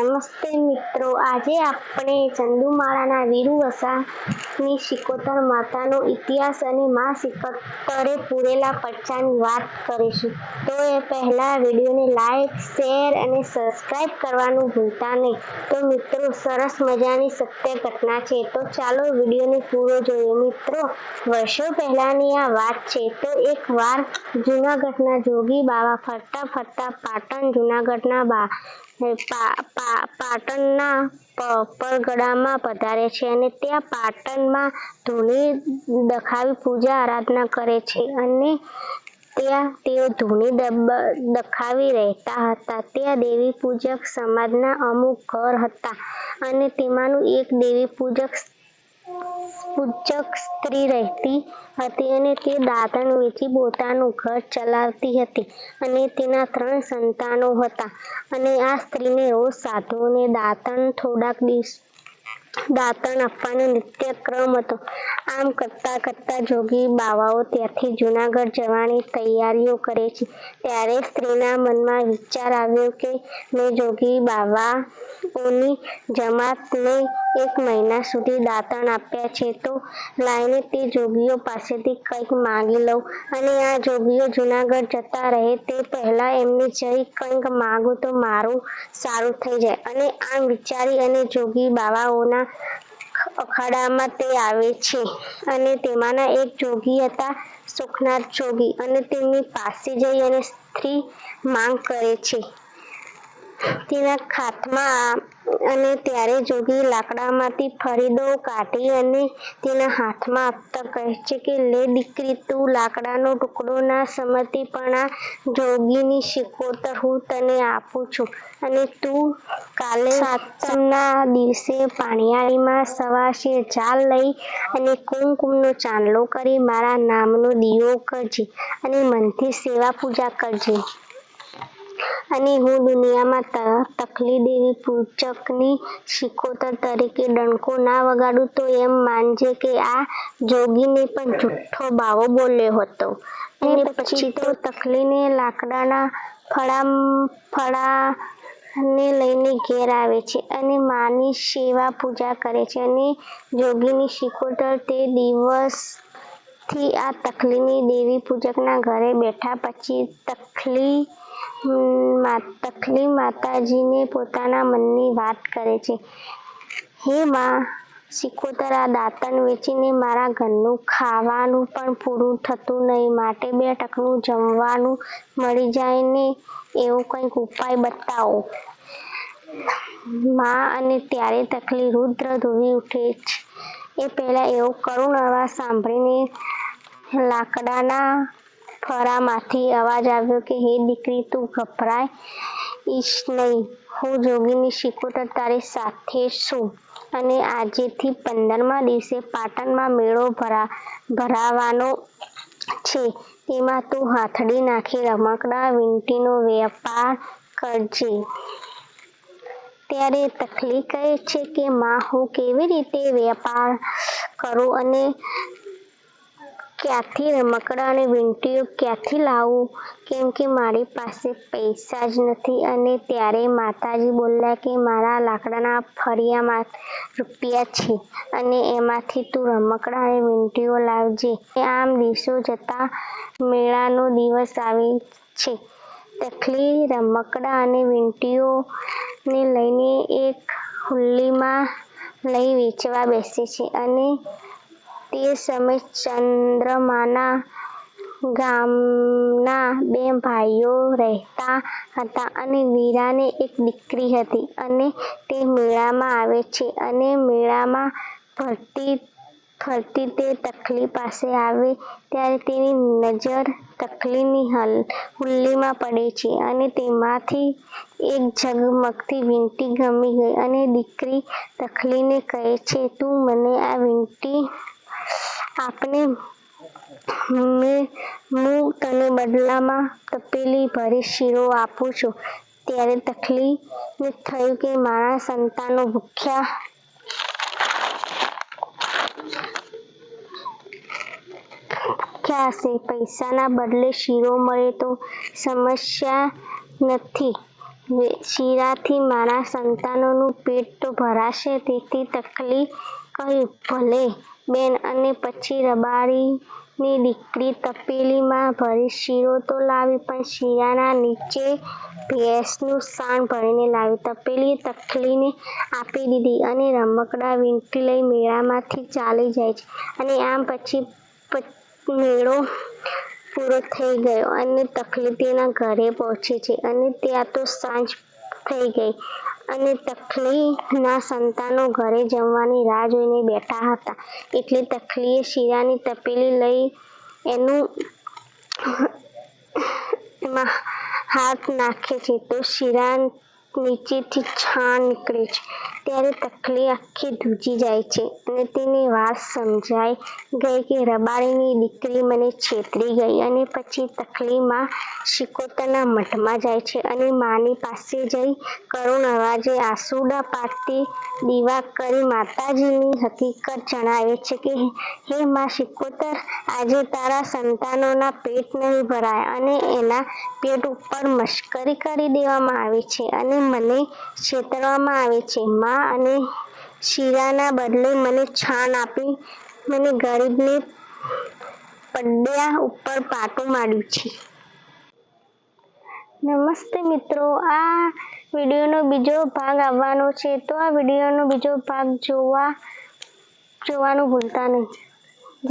નમસ્તે મિત્રો, આજે આપણે ચંદુમાળાના વીરુવસાની સિકોતર માતાનો ઇતિહાસ અને મા સિકોતરે પૂરેલા પડચાની વાત કરીશું. તો એ પહેલા વિડીયોને લાઈક, શેર અને સબસ્ક્રાઇબ કરવાનું ભૂલતા નહીં. તો મિત્રો, સરસ મજાની સત્ય ઘટના છે, તો ચાલો વિડીયોને પૂરો જોઈએ. મિત્રો, વર્ષો પહેલાની આ વાત છે. તો એક વાર જૂનાગઢના જોગી બાવા ફરતા ફરતા પાટણના પરગડામાં પધારે છે અને ત્યાં પાટણમાં ધૂણી દખાવી પૂજા આરાધના કરે છે અને ત્યાં તેઓ ધૂણી દખાવી રહેતા હતા. ત્યાં દેવી પૂજક સમાજના અમુક ઘર હતા અને તેમાંનું એક દેવી પૂજક સ્ત્રી રહેતી હતી અને તે દાતણ વેચી પોતાનું ઘર ચલાવતી હતી અને તેના 3 સંતાનો હતા. અને આ સ્ત્રીને રોજ સાધુઓને દાતણ આપવાનો નિત્યક્રમ હતો. આમ કરતા કરતા જોગી બાવાઓ ત્યાંથી જૂનાગઢ જવાની તૈયારીઓ કરે છે. ત્યારે સ્ત્રીના મનમાં વિચાર આવ્યો કે મેં જોગી બાવાઓની જમાતને 1 મહિના સુધી દાતણ આપ્યા છે, તો લાઈને તે જોગીઓ પાસેથી કંઈક માંગી લઉં અને આ જોગીઓ જૂનાગઢ જતા રહે તે પહેલા એમને જઈ કંઈક માંગું તો મારું સારું થઈ જાય. અને આમ વિચારી અને જોગી બાવાઓના અખાડામાં તે આવે છે અને તેમાંના એક જોગી હતા સુખનાથ જોગી અને તેમની પાસે જઈ અને સ્ત્રી માંગ કરે છે તેના હાથમાં. અને ત્યારે જોગી લાકડામાંથી ફરીદો કાઢી અને તેના હાથમાં આપતા કહે છે કે લે દીકરી, તું લાકડાનો ટુકડો ના સમજતી, પણ આ જોગીની સિકોતર હું તને આપું છું અને તું કાલે સાતમના દિવસે પાણિયારીમાં સવાશે જાળ લઈ અને કુમકુમનો ચાંદલો કરી મારા નામનો દીવો કરજે અને મનથી સેવા પૂજા કરજે. અને હું દુનિયામાં તકલી દેવી પૂજકની સિકોતર તરીકે ડંકો ના વગાડું તો એમ માનજે કે આ જોગીને પણ જુઠ્ઠો બાવો બોલ્યો હતો. અને પછી તો તકલીને લાકડાના ફળાને લઈને ઘેર આવે છે અને માની સેવા પૂજા કરે છે અને જોગીની સિકોતર તે દિવસથી આ તકલીની દેવી પૂજકના ઘરે બેઠા. પછી તકલી માતાજીને પોતાના મનની વાત કરે છે, હે મા સિકોતર, આ દાતણ વેચીને મારા ઘરનું ખાવાનું પણ પૂરું થતું નહીં, માટે 2 ટકનું જમવાનું મળી જાય ને એવો કંઈક ઉપાય બતાવો મા. અને ત્યારે તકલી રુદ્ર ધ્રુવી ઉઠે છે. એ પહેલા એવો કરુણ અવાજ સાંભળીને લાકડાના ફળામાંથી અવાજ આવ્યો કે હે દીકરી, તું ગભરાઈશ નહીં, હું જોગીની સિકોતર તારી સાથે છું અને આજેથી 15મા દિવસે પાટણમાં મેળો ભરાવાનો છે, તેમાં તું હાથડી નાખી રમકડાં વીંટીનો વેપાર કરજે. ત્યારે તકલી કહે છે કે મા, હું કેવી રીતે વેપાર કરું અને ક્યાંથી રમકડાં અને વીંટીઓ ક્યાંથી લાવું, કેમ કે મારી પાસે પૈસા જ નથી. અને ત્યારે માતાજી બોલ્યા કે મારા લાકડાના ફળિયામાં રૂપિયા છે અને એમાંથી તું રમકડાં અને વીંટીઓ લાવજે. આમ દિવસો જતા મેળાનો દિવસ આવે છે. તકલી રમકડાં અને વીંટીઓને લઈને એક હુલ્લીમાં લઈ વેચવા બેસે છે. અને તે સમયે ચંદ્રમાના ગામના 2 ભાઈઓ રહેતા હતા અને વીરાને એક દીકરી હતી. અને તે મેળામાં આવે છે અને મેળામાં ફરતી તે તકલી પાસે આવે ત્યારે તેની નજર તકલીની હુલ્લીમાં પડે છે અને તેમાંથી એક ઝગમગતી વીંટી ગમી ગઈ. અને દીકરી તકલીને કહે છે, તું મને આ વીંટી આપને, હું તને બદલામાં તપેલી ભરી શીરો આપું છું. ત્યારે તકલીને થયું કે મારા સંતાનો ભૂખ્યા હશે, પૈસાના બદલે શીરો મળે તો સમસ્યા નથી. શીરાથી મારા સંતાનોનું પેટ તો ભરાશે. તેથી તકલી કહ્યું, ભલે બેન. અને પછી રબારીની દીકરી તપેલીમાં ભરી શીરો તો લાવી, પણ શીરાના નીચે ભેંસનું સાણ ભરીને લાવી. તપેલી તકલીને આપી દીધી અને રમકડાં વીંટી લઈ મેળામાંથી ચાલી જાય છે. અને આમ પછી મેળો પૂરો થઈ ગયો અને તકલી તેના ઘરે પહોંચે છે. અને ત્યાં તો સાંજ થઈ ગઈ અને તકલીના સંતાનો ઘરે જમવાની રાહ જોઈને બેઠા હતા. એટલે તકલીએ શીરાની તપેલી લઈ એમાં હાથ નાખે છે તો શીરા નીચેથી છાણ નીકળે છે. ત્યારે તકલી આખી ધ્રુજી જાય છે અને તેને વાત સમજાઈ ગઈ કે રબારીની દીકરી મને છેતરી ગઈ. અને પછી તકલી માં શિકોતરના મઠમાં જાય છે અને માની પાસે જઈ કરુણ અવાજે આસુડા પાટી દીવા કરી માતાજીની હકીકત જણાવે છે કે હે માં શિકોતર, આજે તારા સંતાનોના પેટ નહીં ભરાય અને એના પેટ ઉપર મશ્કરી કરી દેવામાં આવી છે અને મને છેતરવામાં આવી છે માં. અને શીરાના બદલે મને છાણ આપી મને ગરીબને પડ્યા ઉપર પાટું માંડ્યું છે. નમસ્તે મિત્રો, આ વિડીયોનો બીજો ભાગ આવવાનો છે, તો આ વિડીયોનો બીજો ભાગ જોવાનું ભૂલતા નહીં.